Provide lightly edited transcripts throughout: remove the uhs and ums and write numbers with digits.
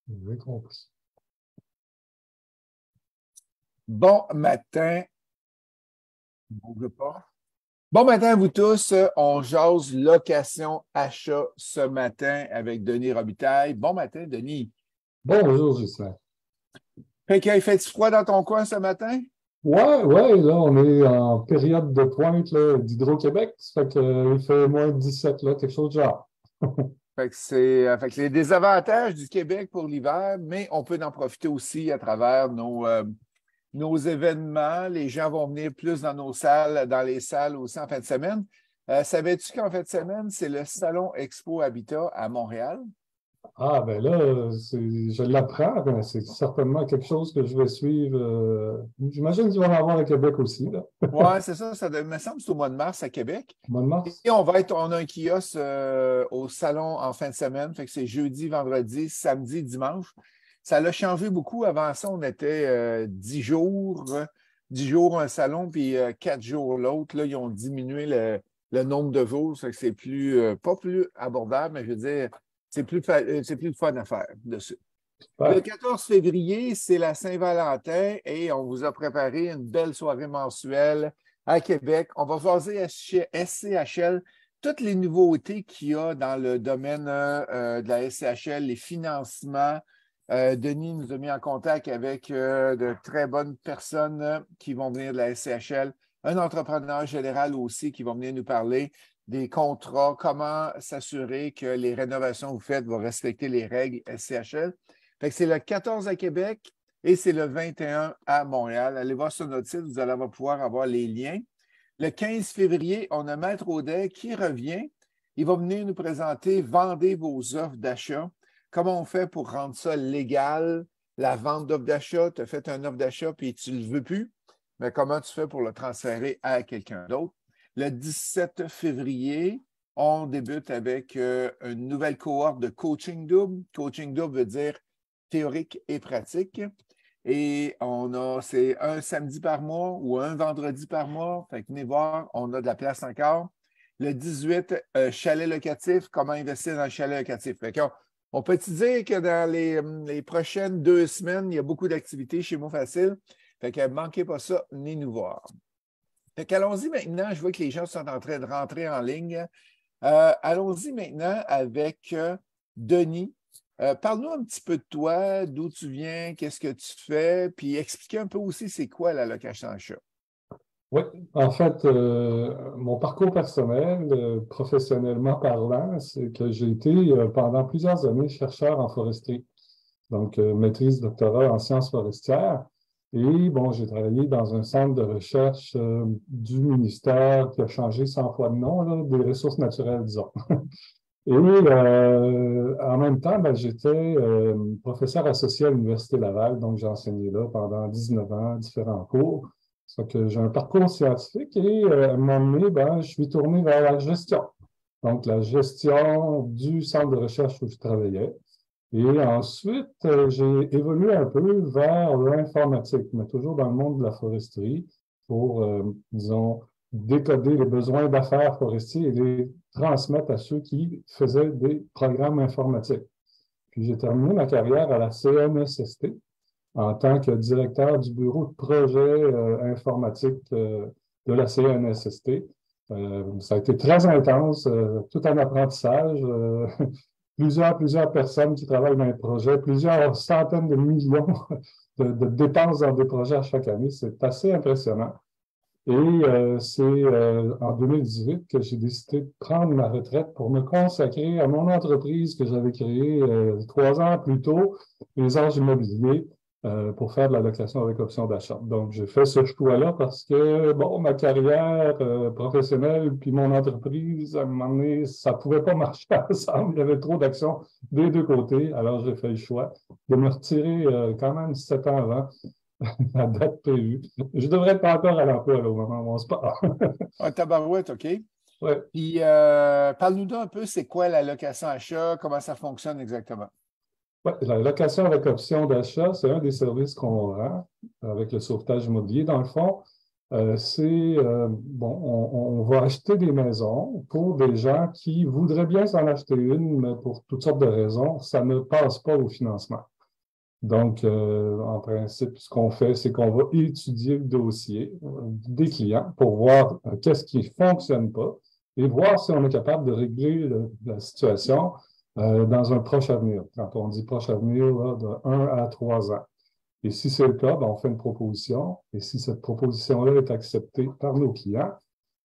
J'ai compris. Bon matin. Bouge pas. Bon matin à vous tous. On jase location achat ce matin avec Denis Robitaille. Bon matin, Denis. Bonjour, Justin. Fait qu'il fait froid dans ton coin ce matin? Ouais, là, on est en période de pointe là, d'Hydro-Québec. Ça fait qu'il fait moins 17, là, quelque chose de genre. Fait que les désavantages du Québec pour l'hiver, mais on peut en profiter aussi à travers nos événements. Les gens vont venir plus dans nos salles, dans les salles aussi en fin de semaine. Savais-tu qu'en fin de semaine, c'est le Salon Expo Habitat à Montréal? Ah, ben là, je l'apprends, mais c'est certainement quelque chose que je vais suivre. J'imagine qu'il va en avoir à Québec aussi, là. Oui, c'est ça. Me semble que c'est au mois de mars à Québec. Au mois de mars. Et on a un kiosque au salon en fin de semaine. Fait que c'est jeudi, vendredi, samedi, dimanche. Ça l'a changé beaucoup. Avant ça, on était 10 jours, 10 jours un salon, puis 4 jours l'autre. Là, ils ont diminué le nombre de jours. Ça fait que c'est plus, pas plus abordable, mais je veux dire, c'est plus fun à faire dessus. Le Ouais. 14 février, c'est la Saint-Valentin et on vous a préparé une belle soirée mensuelle à Québec. On va jaser SCHL, toutes les nouveautés qu'il y a dans le domaine de la SCHL, les financements. Denis nous a mis en contact avec de très bonnes personnes qui vont venir de la SCHL, un entrepreneur général aussi qui va venir nous parler des contrats, comment s'assurer que les rénovations que vous faites vont respecter les règles SCHL. Fait que c'est le 14 à Québec et c'est le 21 à Montréal. Allez voir sur notre site, vous allez pouvoir avoir les liens. Le 15 février, on a Maître Audet qui revient. Il va venir nous présenter Vendez vos offres d'achat. Comment on fait pour rendre ça légal, la vente d'offres d'achat? Tu as fait une offre d'achat puis tu ne le veux plus. Mais comment tu fais pour le transférer à quelqu'un d'autre? Le 17 février, on débute avec une nouvelle cohorte de coaching double. Coaching double veut dire théorique et pratique. Et c'est un samedi par mois ou un vendredi par mois. Fait que venez voir, on a de la place encore. Le 18, chalet locatif, comment investir dans le chalet locatif. Fait on peut te dire que dans les prochaines 2 semaines, il y a beaucoup d'activités chez Mots Facile. Fait que ne manquez pas ça, venez nous voir. Fait qu'allons-y maintenant, je vois que les gens sont en train de rentrer en ligne. Allons-y maintenant avec Denis. Parle-nous un petit peu de toi, d'où tu viens, qu'est-ce que tu fais, puis expliquez un peu aussi c'est quoi la location achat. Oui, en fait, mon parcours personnel, professionnellement parlant, c'est que j'ai été pendant plusieurs années chercheur en foresterie. Donc, maîtrise, doctorat en sciences forestières. Et bon, j'ai travaillé dans un centre de recherche du ministère qui a changé 100 fois de nom, là, des ressources naturelles, disons. Et en même temps, ben, j'étais professeur associé à l'Université Laval, donc j'ai enseigné là pendant 19 ans, différents cours. Ça fait que j'ai un parcours scientifique et à un moment donné, ben, je suis tourné vers la gestion. Donc, la gestion du centre de recherche où je travaillais. Et ensuite, j'ai évolué un peu vers l'informatique, mais toujours dans le monde de la foresterie pour, disons, décoder les besoins d'affaires forestiers et les transmettre à ceux qui faisaient des programmes informatiques. Puis j'ai terminé ma carrière à la CNESST en tant que directeur du bureau de projet informatique de la CNESST. Ça a été très intense, tout un apprentissage. Plusieurs personnes qui travaillent dans les projets, plusieurs centaines de millions de dépenses dans des projets à chaque année. C'est assez impressionnant. Et c'est en 2018 que j'ai décidé de prendre ma retraite pour me consacrer à mon entreprise que j'avais créée 3 ans plus tôt, les Anges immobiliers, pour faire de la location avec option d'achat. Donc, j'ai fait ce choix-là parce que, bon, ma carrière professionnelle puis mon entreprise, à un moment donné, ça ne pouvait pas marcher ensemble. Il y avait trop d'actions des deux côtés. Alors, j'ai fait le choix de me retirer quand même 7 ans avant la date prévue. Je devrais être encore à l'emploi là, au moment où on se parle. Un tabarouette, OK. Ouais. Puis, parle-nous un peu, c'est quoi la location achat, comment ça fonctionne exactement? Ouais, la location avec option d'achat, c'est un des services qu'on rend avec le sauvetage immobilier. Dans le fond, bon, on va acheter des maisons pour des gens qui voudraient bien s'en acheter une, mais pour toutes sortes de raisons, ça ne passe pas au financement. Donc, en principe, ce qu'on fait, c'est qu'on va étudier le dossier des clients pour voir qu'est-ce qui ne fonctionne pas et voir si on est capable de régler la situation dans un proche avenir. Quand on dit proche avenir, là, de 1 à 3 ans. Et si c'est le cas, ben, on fait une proposition. Et si cette proposition-là est acceptée par nos clients,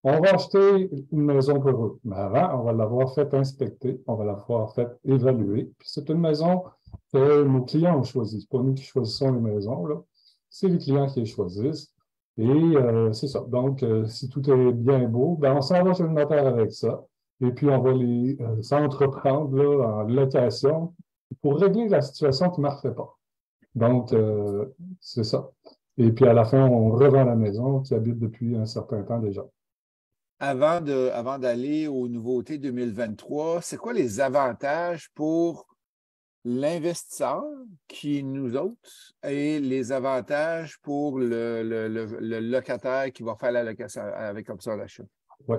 on va acheter une maison pour eux. Mais avant, on va l'avoir fait inspecter, on va l'avoir fait évaluer. Puis c'est une maison que nos clients ont choisie. Ce n'est pas nous qui choisissons les maisons, là. C'est les clients qui les choisissent. Et c'est ça. Donc, si tout est bien beau, ben, on s'en va chez le notaire avec ça. Et puis, on va les s'entreprendre là, en location pour régler la situation qui ne marchait pas. Donc, c'est ça. Et puis, à la fin, on revend la maison qui habite depuis un certain temps déjà. Avant d'aller aux nouveautés 2023, c'est quoi les avantages pour l'investisseur qui est nous autres et les avantages pour le locataire qui va faire la location avec option d'achat? Ouais.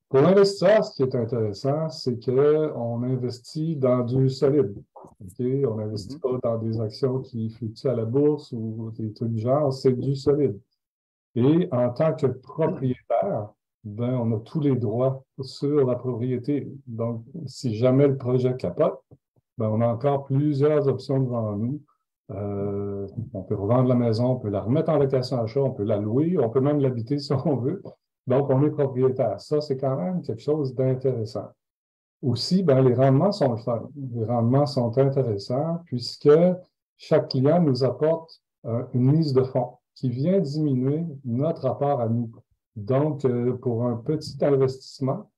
Pour l'investisseur, ce qui est intéressant, c'est qu'on investit dans du solide. OK? On n'investit Mhm. pas dans des actions qui fluctuent à la bourse ou des trucs du genre, c'est du solide. Et en tant que propriétaire, ben, on a tous les droits sur la propriété. Donc, si jamais le projet capote, ben, on a encore plusieurs options devant nous. On peut revendre la maison, on peut la remettre en location achat, on peut la louer, on peut même l'habiter si on veut. Donc, on est propriétaire. Ça, c'est quand même quelque chose d'intéressant. Aussi, ben, les rendements sont le fun. Les rendements sont intéressants puisque chaque client nous apporte une mise de fonds qui vient diminuer notre apport à nous. Donc, pour un petit investissement,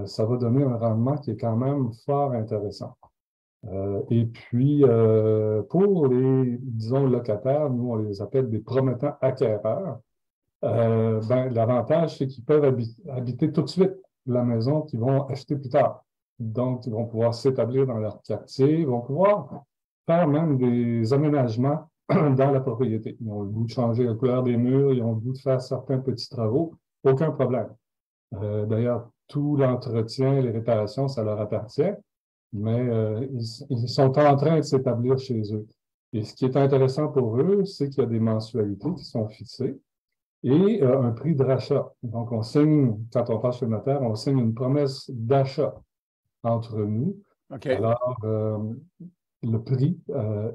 ça va donner un rendement qui est quand même fort intéressant. Et puis, pour les, disons, locataires, nous, on les appelle des promettants acquéreurs. Ben, l'avantage, c'est qu'ils peuvent habiter tout de suite la maison qu'ils vont acheter plus tard. Donc, ils vont pouvoir s'établir dans leur quartier, ils vont pouvoir faire même des aménagements dans la propriété. Ils ont le goût de changer la couleur des murs, ils ont le goût de faire certains petits travaux, aucun problème. D'ailleurs, tout l'entretien, les réparations, ça leur appartient, mais ils sont en train de s'établir chez eux. Et ce qui est intéressant pour eux, c'est qu'il y a des mensualités qui sont fixées et un prix de rachat. Donc, on signe, quand on passe chez le notaire, on signe une promesse d'achat entre nous. OK. Alors, le prix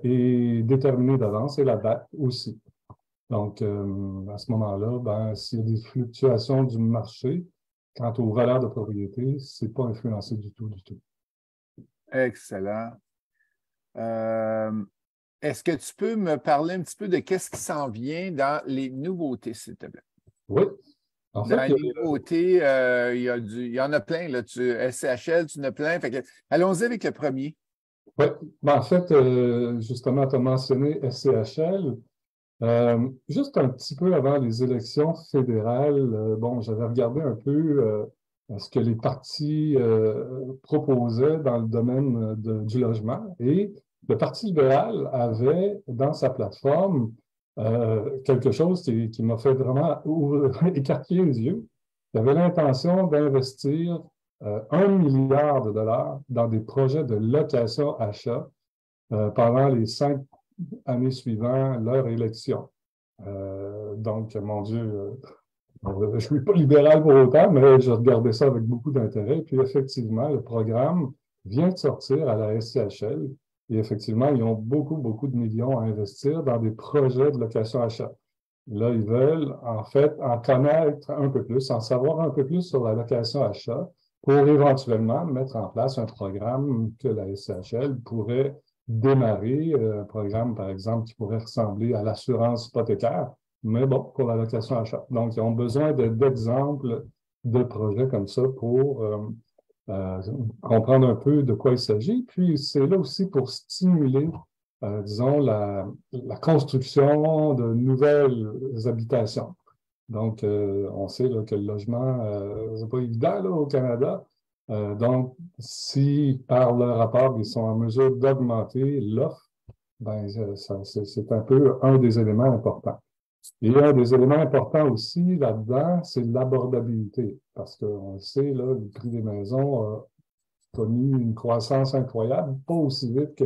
est déterminé d'avance et la date aussi. Donc, à ce moment-là, ben, s'il y a des fluctuations du marché, quant aux valeurs de propriété, ce n'est pas influencé du tout, du tout. Excellent. Euh, Est-ce que tu peux me parler un petit peu de qu'est-ce qui s'en vient dans les nouveautés, s'il te plaît? Oui, en Dans fait, les nouveautés, il y en a plein, là. SCHL, tu en as plein. Fait que, allons-y avec le premier. ouais, ben, en fait justement, tu as mentionné SCHL. Juste un petit peu avant les élections fédérales, bon, j'avais regardé un peu ce que les partis proposaient dans le domaine du logement et le Parti libéral avait dans sa plateforme quelque chose qui m'a fait vraiment écarquiller les yeux. Il avait l'intention d'investir 1 milliard de dollars dans des projets de location-achat pendant les 5 années suivant leur élection. Donc, mon Dieu, je ne suis pas libéral pour autant, mais je regardais ça avec beaucoup d'intérêt. Puis effectivement, le programme vient de sortir à la SCHL et effectivement, ils ont beaucoup, beaucoup de millions à investir dans des projets de location-achat. Là, ils veulent en fait en connaître un peu plus, en savoir un peu plus sur la location-achat pour éventuellement mettre en place un programme que la SCHL pourrait démarrer, un programme, par exemple, qui pourrait ressembler à l'assurance hypothécaire, mais bon, pour la location-achat. Donc, ils ont besoin d'exemples de projets comme ça pour euh, comprendre un peu de quoi il s'agit. Puis, c'est là aussi pour stimuler disons, la construction de nouvelles habitations. Donc, on sait là, que le logement, c'est pas évident là, au Canada. Donc, si par le rapport, ils sont en mesure d'augmenter l'offre, ben, c'est un peu un des éléments importants. Et un des éléments importants aussi là-dedans, c'est l'abordabilité. Parce qu'on le sait, là, le prix des maisons a connu une croissance incroyable, pas aussi vite que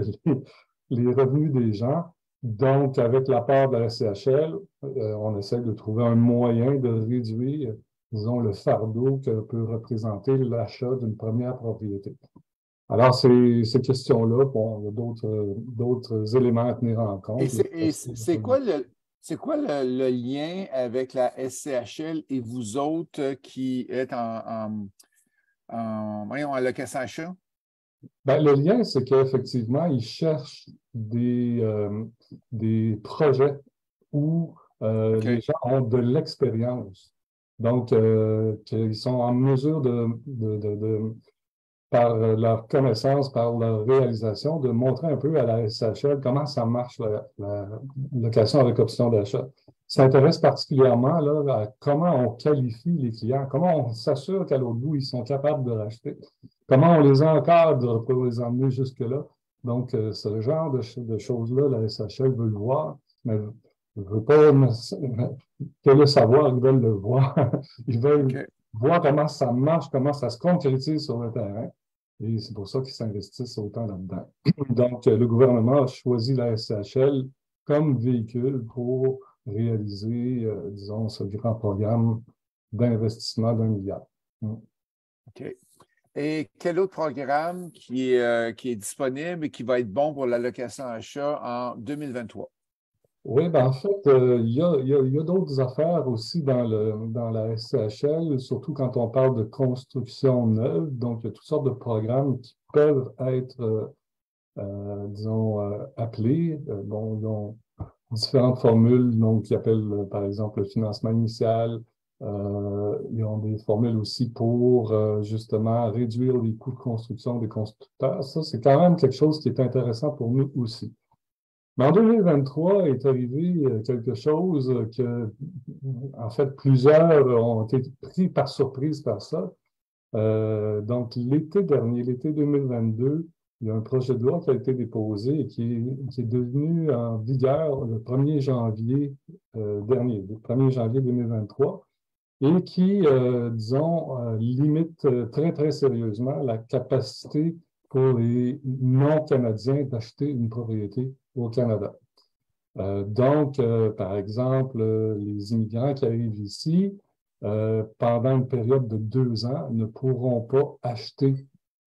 les revenus des gens. Donc, avec la part de la SCHL, on essaie de trouver un moyen de réduire, disons, le fardeau que peut représenter l'achat d'une première propriété. Alors, ces questions-là, bon, il y a d'autres éléments à tenir en Et compte. c'est quoi le lien avec la SCHL et vous autres qui êtes voyons, en location achat? Ben, le lien, c'est qu'effectivement, ils cherchent des projets où les OK. gens ont de l'expérience. Donc, qu'ils sont en mesure par leur connaissance, par leur réalisation, de montrer un peu à la SHL comment ça marche la location avec option d'achat. Ça intéresse particulièrement là, à comment on qualifie les clients, comment on s'assure qu'à l'autre bout, ils sont capables de racheter, comment on les encadre pour les emmener jusque-là. Donc, ce genre de choses-là, la SHL veut le voir, mais ne veut pas que le savoir, ils veulent le voir. Ils veulent OK. voir comment ça marche, comment ça se concrétise sur le terrain. Et c'est pour ça qu'ils s'investissent autant là-dedans. Donc, le gouvernement a choisi la SCHL comme véhicule pour réaliser, disons, ce grand programme d'investissement d'1 milliard. OK. Et quel autre programme qui est disponible et qui va être bon pour la location achat en 2023? Oui, ben en fait, il y a d'autres affaires aussi dans la SCHL, surtout quand on parle de construction neuve. Donc, il y a toutes sortes de programmes qui peuvent être, disons, appelés. Bon, ils ont différentes formules, donc, qui appellent, par exemple, le financement initial. Ils ont des formules aussi pour, justement, réduire les coûts de construction des constructeurs. Ça, c'est quand même quelque chose qui est intéressant pour nous aussi. Mais en 2023 est arrivé quelque chose que, en fait, plusieurs ont été pris par surprise par ça. Donc, l'été dernier, l'été 2022, il y a un projet de loi qui a été déposé et qui est devenu en vigueur le 1er janvier dernier, le 1er janvier 2023, et qui, disons, limite très, très sérieusement la capacité pour les non-Canadiens d'acheter une propriété au Canada. Donc, par exemple, les immigrants qui arrivent ici, pendant une période de 2 ans, ne pourront pas acheter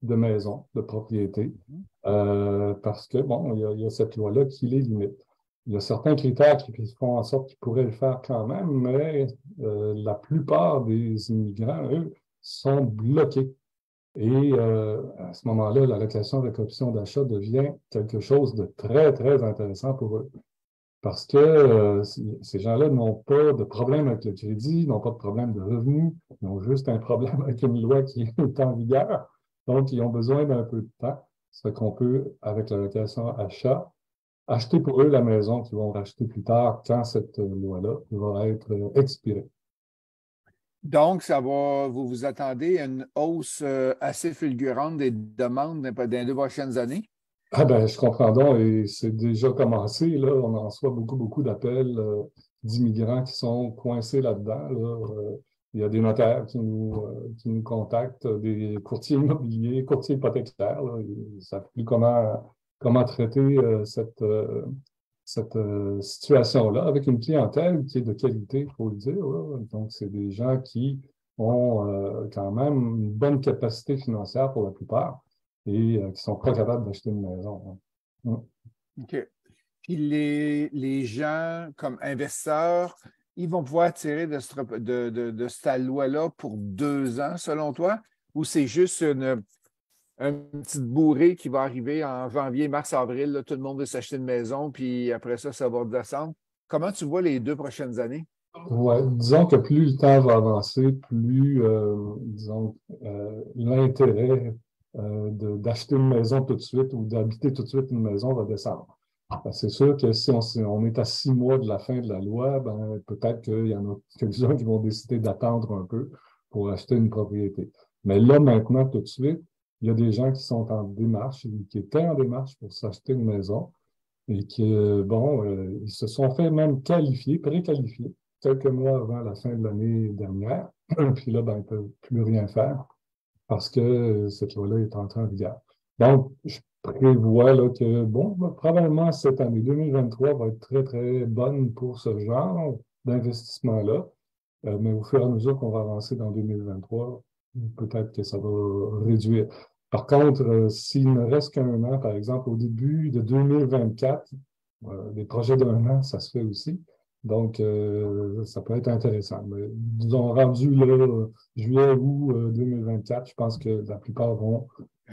de maison, de propriété, parce que, bon, il y a cette loi-là qui les limite. Il y a certains critères qui font en sorte qu'ils pourraient le faire quand même, mais la plupart des immigrants, eux, sont bloqués. Et à ce moment-là, la location avec option d'achat devient quelque chose de très, très intéressant pour eux. Parce que ces gens-là n'ont pas de problème avec le crédit, n'ont pas de problème de revenus, ils ont juste un problème avec une loi qui est en vigueur. Donc, ils ont besoin d'un peu de temps. Ce qu'on peut, avec la location achat, acheter pour eux la maison qu'ils vont racheter plus tard quand cette loi-là va être expirée. Donc, vous vous attendez à une hausse assez fulgurante des demandes dans les 2 prochaines années? Ah ben, je comprends donc, et c'est déjà commencé, là. On en reçoit beaucoup, beaucoup d'appels d'immigrants qui sont coincés là-dedans, là. Il y a des notaires qui nous contactent, des courtiers immobiliers, courtiers hypothécaires, là. Ils ne savent plus comment traiter cette situation-là avec une clientèle qui est de qualité, il faut le dire, là. Donc, c'est des gens qui ont quand même une bonne capacité financière pour la plupart et qui ne sont pas capables d'acheter une maison, hein. OK. Puis les gens, comme investisseurs, ils vont pouvoir tirer de cette loi-là pour 2 ans, selon toi? Ou c'est juste une petite bourrée qui va arriver en janvier, mars, avril, là, tout le monde veut s'acheter une maison, puis après ça va redescendre. Comment tu vois les 2 prochaines années? Ouais, disons que plus le temps va avancer, plus, disons, l'intérêt d'acheter une maison tout de suite ou d'habiter tout de suite une maison va descendre. C'est sûr que si on est à 6 mois de la fin de la loi, ben, peut-être qu'il y en a quelques-uns qui vont décider d'attendre un peu pour acheter une propriété. Mais là, maintenant, tout de suite, il y a des gens qui sont en démarche, qui étaient en démarche pour s'acheter une maison et qui, bon, ils se sont fait même qualifier, préqualifier, quelques mois avant la fin de l'année dernière. Puis là, ben, ils ne peuvent plus rien faire parce que cette loi-là est entrée en vigueur. Donc, je prévoit là, que, bon, probablement cette année 2023 va être très, très bonne pour ce genre d'investissement-là. Mais au fur et à mesure qu'on va avancer dans 2023, peut-être que ça va réduire. Par contre, s'il ne reste qu'un an, par exemple, au début de 2024, des projets d'un an, ça se fait aussi. Donc, ça peut être intéressant. Mais disons, rendu là, juillet, août 2024, je pense que la plupart vont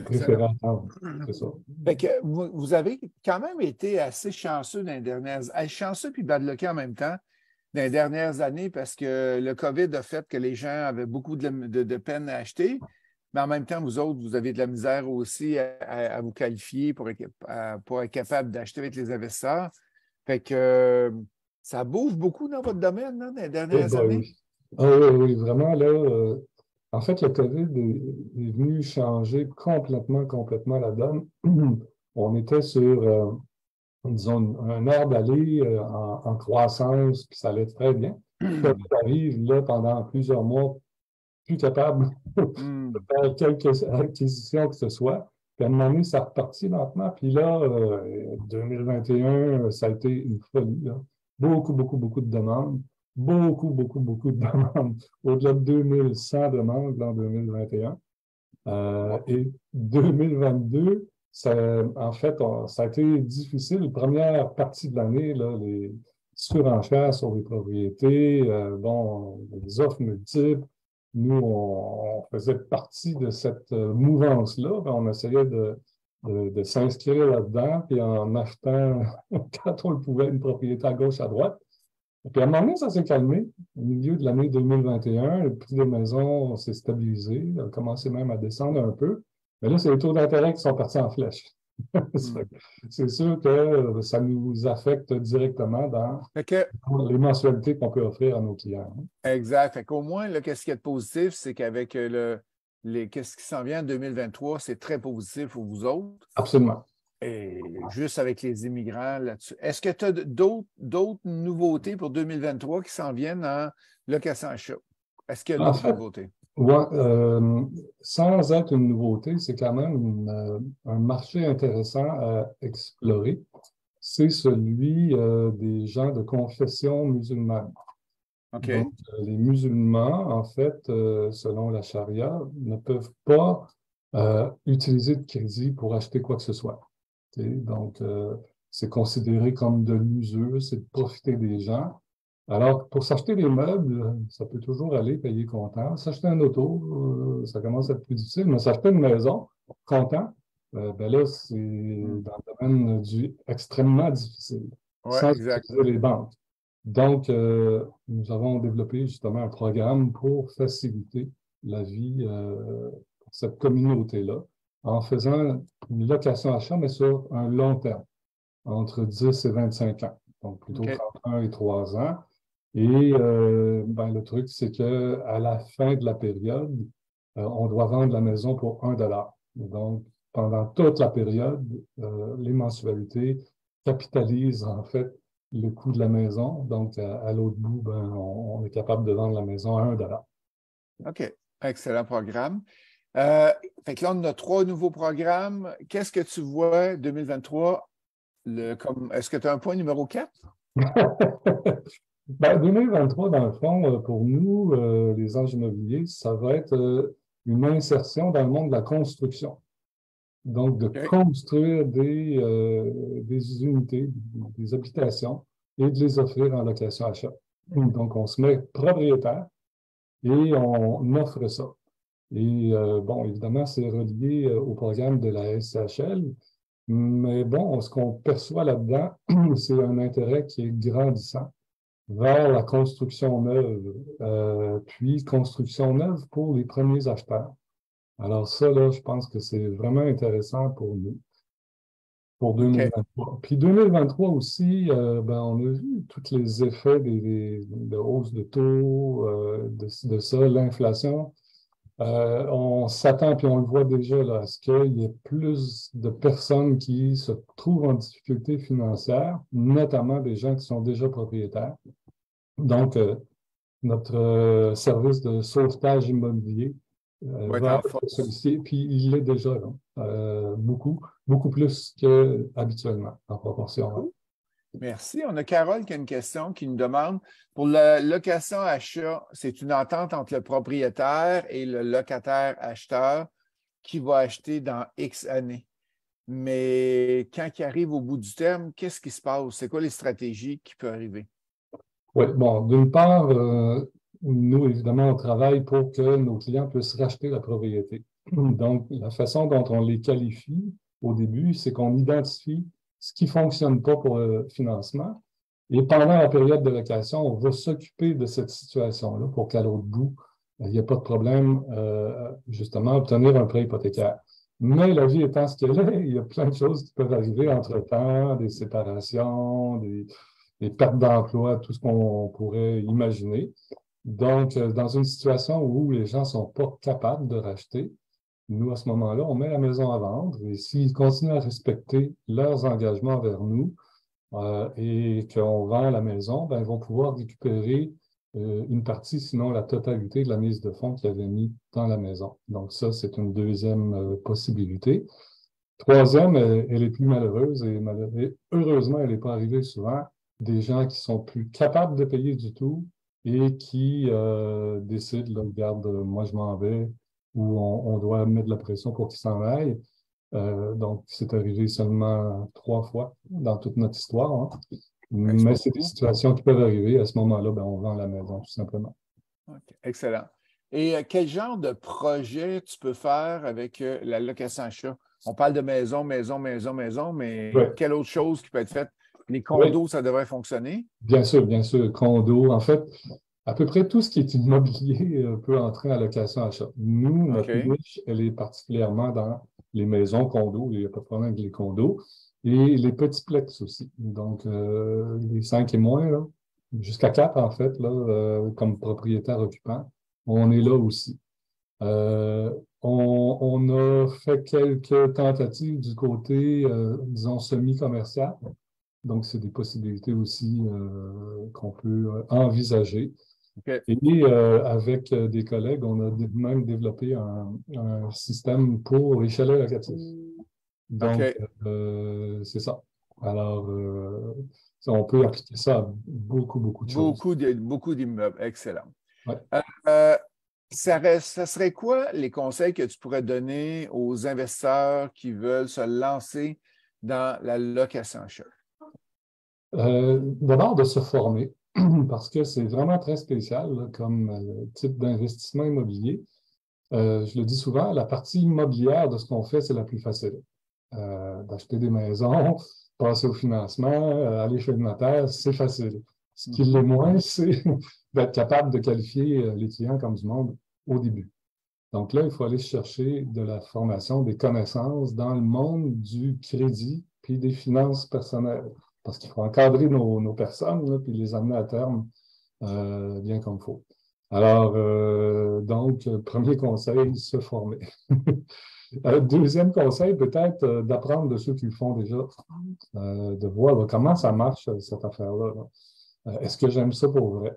préférer Excellent. attendre. C'est ça. Fait que vous avez quand même été assez chanceux dans les dernières années, chanceux puis bad lucké en même temps dans les dernières années parce que le COVID a fait que les gens avaient beaucoup de peine à acheter, mais en même temps, vous autres, vous avez de la misère aussi à vous qualifier pour être capable d'acheter avec les investisseurs. Fait que ça bouge beaucoup dans votre domaine là, dans les Eh dernières ben années. oui. Ah oui, oui, vraiment, là, en fait, le COVID est venu changer complètement, complètement la donne. On était sur, disons, un air d'aller en croissance, puis ça allait très bien. COVID arrive, là, pendant plusieurs mois, plus capable de Hmm. faire quelques acquisitions que ce soit. Puis à un moment donné, ça repartit lentement. Puis là, 2021, ça a été une folie, là. Beaucoup, beaucoup, beaucoup de demandes. Beaucoup, beaucoup, beaucoup de demandes. Au-delà de 2100 demandes en 2021. Et 2022, ça, en fait, ça a été difficile. Première partie de l'année, là, les surenchères sur les propriétés, bon, des offres multiples. Nous, on faisait partie de cette mouvance-là. On essayait de s'inscrire là-dedans, puis en achetant, quand on le pouvait, une propriété à gauche, à droite. Puis à un moment donné, ça s'est calmé. Au milieu de l'année 2021, le prix des maisons s'est stabilisé, a commencé même à descendre un peu. Mais là, c'est les taux d'intérêt qui sont partis en flèche. Hmm. C'est sûr que ça nous affecte directement dans Fait que les mensualités qu'on peut offrir à nos clients. exact. Fait qu'au moins, là, qu'est-ce qu'il y a de positif, c'est qu'avec qu'est-ce qui s'en vient en 2023, c'est très positif pour vous autres. Absolument. Et juste avec les immigrants là-dessus. Est-ce que tu as d'autres nouveautés pour 2023 qui s'en viennent en location achat? Est-ce qu'il y a En d'autres fait, nouveautés? ouais, sans être une nouveauté, c'est quand même un marché intéressant à explorer. C'est celui des gens de confession musulmane. Donc, OK. les musulmans, en fait, selon la charia, ne peuvent pas utiliser de crédit pour acheter quoi que ce soit. Donc, c'est considéré comme de l'usure, c'est de profiter des gens. Alors, pour s'acheter des meubles, ça peut toujours aller payer comptant. S'acheter un auto, ça commence à être plus difficile, mais s'acheter une maison, comptant, ben là, c'est Hmm. dans le domaine du extrêmement difficile, Oui, sans exact. utiliser les banques. Donc, nous avons développé justement un programme pour faciliter la vie pour cette communauté-là en faisant une location-achat, mais sur un long terme, entre 10 et 25 ans, donc plutôt OK. 31 et 3 ans. Et ben, le truc, c'est qu'à la fin de la période, on doit vendre la maison pour 1 dollar. Donc, pendant toute la période, les mensualités capitalisent en fait le coût de la maison. Donc, à l'autre bout, ben, on est capable de vendre la maison à 1 dollar. OK. Excellent programme. Euh, Fait que là, on a trois nouveaux programmes. Qu'est-ce que tu vois 2023? Est-ce que tu as un point numéro 4? Ben, 2023, dans le fond, pour nous, les agents immobiliers, ça va être une insertion dans le monde de la construction. Donc, de OK. construire des unités, des habitations et de les offrir en location-achat. Donc, on se met propriétaire et on offre ça. Et bon, évidemment, c'est relié au programme de la SCHL, mais bon, ce qu'on perçoit là-dedans, c'est un intérêt qui est grandissant vers la construction neuve, puis construction neuve pour les premiers acheteurs. Alors ça, là, je pense que c'est vraiment intéressant pour nous, pour OK. 2023. Puis 2023 aussi, ben, on a vu tous les effets de hausse de taux, de ça, l'inflation. On s'attend, puis on le voit déjà, là, à ce qu'il y ait plus de personnes qui se trouvent en difficulté financière, notamment des gens qui sont déjà propriétaires. Donc, notre service de sauvetage immobilier va être va en être force. sollicité, puis il l'est déjà, là, beaucoup, beaucoup plus qu'habituellement, en proportion. Hein. Merci. On a Carole qui a une question qui nous demande pour la location achat, c'est une entente entre le propriétaire et le locataire acheteur qui va acheter dans X années. Mais quand il arrive au bout du terme, qu'est-ce qui se passe? C'est quoi les stratégies qui peuvent arriver? Oui, bon, d'une part, nous, évidemment, on travaille pour que nos clients puissent racheter la propriété. Donc, la façon dont on les qualifie au début, c'est qu'on identifie ce qui ne fonctionne pas pour le financement. Et pendant la période de location, on va s'occuper de cette situation-là pour qu'à l'autre bout, il n'y ait pas de problème, justement, obtenir un prêt hypothécaire. Mais la vie étant ce qu'elle est, il y a plein de choses qui peuvent arriver entre-temps, des séparations, des pertes d'emploi, tout ce qu'on pourrait imaginer. Donc, dans une situation où les gens ne sont pas capables de racheter, nous, à ce moment-là, on met la maison à vendre et s'ils continuent à respecter leurs engagements vers nous et qu'on vend la maison, ben, ils vont pouvoir récupérer une partie, sinon la totalité de la mise de fonds qu'ils avaient mis dans la maison. Donc, ça, c'est une deuxième possibilité. Troisième, elle est plus malheureuse et heureusement, elle n'est pas arrivée souvent. Des gens qui sont plus capables de payer du tout et qui décident, là, regarde, moi je m'en vais, ou on doit mettre de la pression pour qu'ils s'en aillent. Donc, c'est arrivé seulement 3 fois dans toute notre histoire. Hein. C'est Mais pas c'est des beaucoup. situations qui peuvent arriver. À ce moment-là, ben, on vend la maison, tout simplement. OK, excellent. Et quel genre de projet tu peux faire avec la location achat? On parle de maison, maison, maison, maison, mais Oui, quelle autre chose qui peut être faite? Les oui, condos, ça devrait fonctionner. bien sûr, condo. En fait, à peu près tout ce qui est immobilier peut entrer en location-achat. Nous, notre OK. niche, elle est particulièrement dans les maisons condos. Il n'y a pas de problème avec les condos. Et les petits plex aussi. Donc, les 5 et moins, là, jusqu'à 4 en fait, là, comme propriétaire occupant, on est là aussi. Euh, on a fait quelques tentatives du côté, disons, semi-commercial. Donc, c'est des possibilités aussi qu'on peut envisager. OK. Et avec des collègues, on a même développé un système pour les chalets locatifs. Donc, OK. c'est ça. Alors, on peut appliquer ça à beaucoup, beaucoup de choses. Beaucoup d'immeubles. Excellent. Ouais. Euh, euh, ça serait quoi les conseils que tu pourrais donner aux investisseurs qui veulent se lancer dans la location achat? D'abord, de se former, parce que c'est vraiment très spécial là, comme type d'investissement immobilier. Je le dis souvent, la partie immobilière de ce qu'on fait, c'est la plus facile. D'acheter des maisons, passer au financement, aller chez le notaire, c'est facile. Ce qui l'est Mhm. moins, c'est d'être capable de qualifier les clients comme du monde au début. Donc là, il faut aller chercher de la formation, des connaissances dans le monde du crédit puis des finances personnelles. Parce qu'il faut encadrer nos personnes, là, puis les amener à terme bien comme il faut. Alors, donc, premier conseil, se former. Deuxième conseil, peut-être d'apprendre de ceux qui le font déjà, de voir là, comment ça marche, cette affaire-là. Là. Est-ce que j'aime ça pour vrai?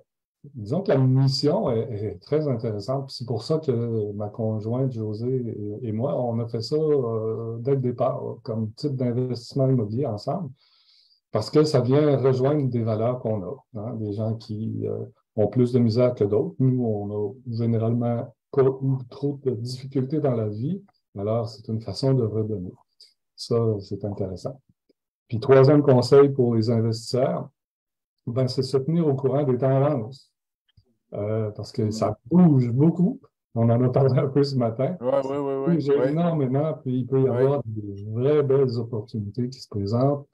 Disons que la mission est très intéressante. C'est pour ça que ma conjointe Josée et moi, on a fait ça dès le départ, là, comme type d'investissement immobilier ensemble, parce que ça vient rejoindre des valeurs qu'on a. Hein, des gens qui ont plus de misère que d'autres. Nous, on a généralement pas eu trop de difficultés dans la vie. Alors, c'est une façon de redonner. Ça, c'est intéressant. Puis, troisième conseil pour les investisseurs, ben, c'est se tenir au courant des tendances. Parce que Mhm. ça bouge beaucoup. On en a parlé un peu ce matin. Oui, oui, oui, Ça oui, bouge oui, énormément, puis il peut y oui. avoir des vraies belles opportunités qui se présentent,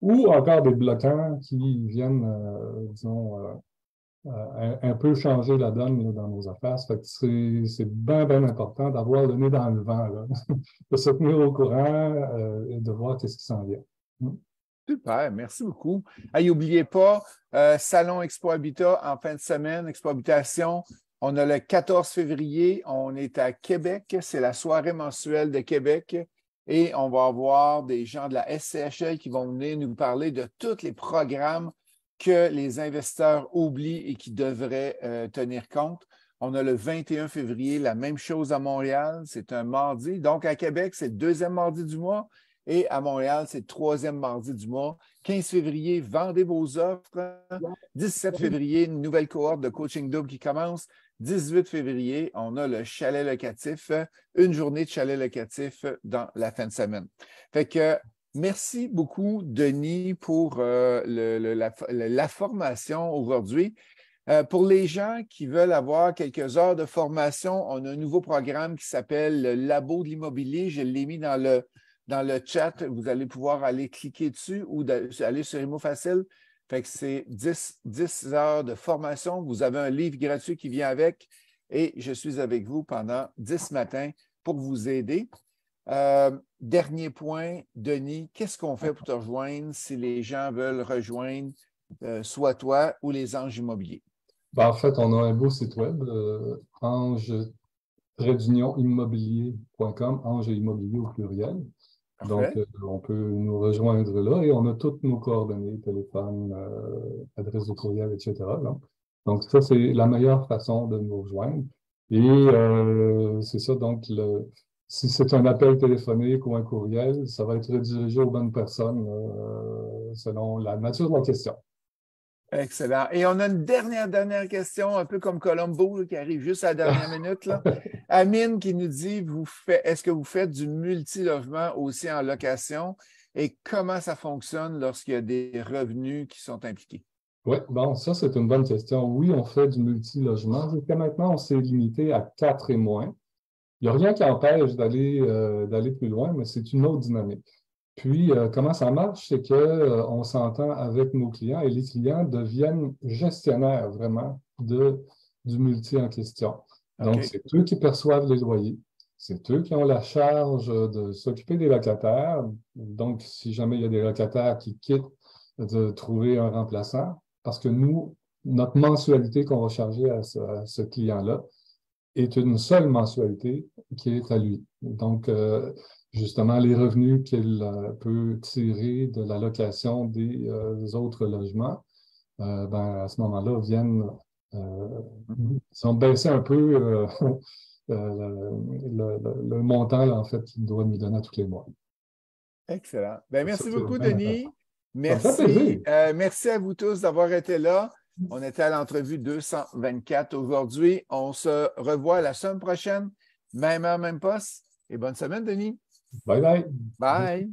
ou encore des bloquants qui viennent, disons, un peu changer la donne là, dans nos affaires. Ça fait que c'est bien, bien important d'avoir le nez dans le vent, là. De se tenir au courant et de voir qu'est-ce qui s'en vient. Mm. Super, merci beaucoup. Hey, n'oubliez pas, Salon Expo Habitat en fin de semaine, Expo Habitation. On a le 14 février, on est à Québec, c'est la soirée mensuelle de Québec et on va avoir des gens de la SCHL qui vont venir nous parler de tous les programmes que les investisseurs oublient et qui devraient tenir compte. On a le 21 février, la même chose à Montréal, c'est un mardi. Donc, à Québec, c'est le deuxième mardi du mois. Et à Montréal, c'est le troisième mardi du mois. 15 février, vendez vos offres. 17 février, une nouvelle cohorte de coaching double qui commence. 18 février, on a le chalet locatif, une journée de chalet locatif dans la fin de semaine. Fait que merci beaucoup, Denis, pour la formation aujourd'hui. Pour les gens qui veulent avoir quelques heures de formation, on a un nouveau programme qui s'appelle le Labo de l'immobilier. Je l'ai mis dans le chat. Vous allez pouvoir aller cliquer dessus ou aller sur ImmoFacile. Fait que c'est 10 heures de formation. Vous avez un livre gratuit qui vient avec et je suis avec vous pendant 10 matins pour vous aider. Dernier point, Denis, qu'est-ce qu'on fait pour te rejoindre si les gens veulent rejoindre soit toi ou les Anges Immobiliers? Ben, en fait, on a un beau site web, ange-immobilier.com, ange et immobilier au pluriel. Donc, Parfait. on peut nous rejoindre là et on a toutes nos coordonnées, téléphone, adresse de courriel, etc. Donc, ça, c'est la meilleure façon de nous rejoindre. Et c'est ça, donc, si c'est un appel téléphonique ou un courriel, ça va être redirigé aux bonnes personnes selon la nature de la question. Excellent. Et on a une dernière question, un peu comme Colombo, là, qui arrive juste à la dernière minute, là. Amine qui nous dit, est-ce que vous faites du multilogement aussi en location et comment ça fonctionne lorsqu'il y a des revenus qui sont impliqués? Oui, bon, ça, c'est une bonne question. Oui, on fait du multilogement. Jusqu'à maintenant, on s'est limité à 4 et moins. Il n'y a rien qui empêche d'aller plus loin, mais c'est une autre dynamique. Puis, comment ça marche, c'est qu'on s'entend avec nos clients et les clients deviennent gestionnaires vraiment du multi en question. Donc, OK. c'est eux qui perçoivent les loyers. C'est eux qui ont la charge de s'occuper des locataires. Donc, si jamais il y a des locataires qui quittent, de trouver un remplaçant. Parce que nous, notre mensualité qu'on va charger à ce client-là est une seule mensualité qui est à lui. Donc, justement, les revenus qu'il peut tirer de la location des autres logements, ben, à ce moment-là, viennent sont baisser un peu le montant là, en fait, qu'il doit nous donner à tous les mois. Excellent. Ben, Ça, merci c'est beaucoup, bien intéressant. Denis. Ça me fait plaisir. Merci. Merci à vous tous d'avoir été là. On était à l'entrevue 224 aujourd'hui. On se revoit la semaine prochaine, même heure, même poste. Et bonne semaine, Denis. Bye bye. Bye.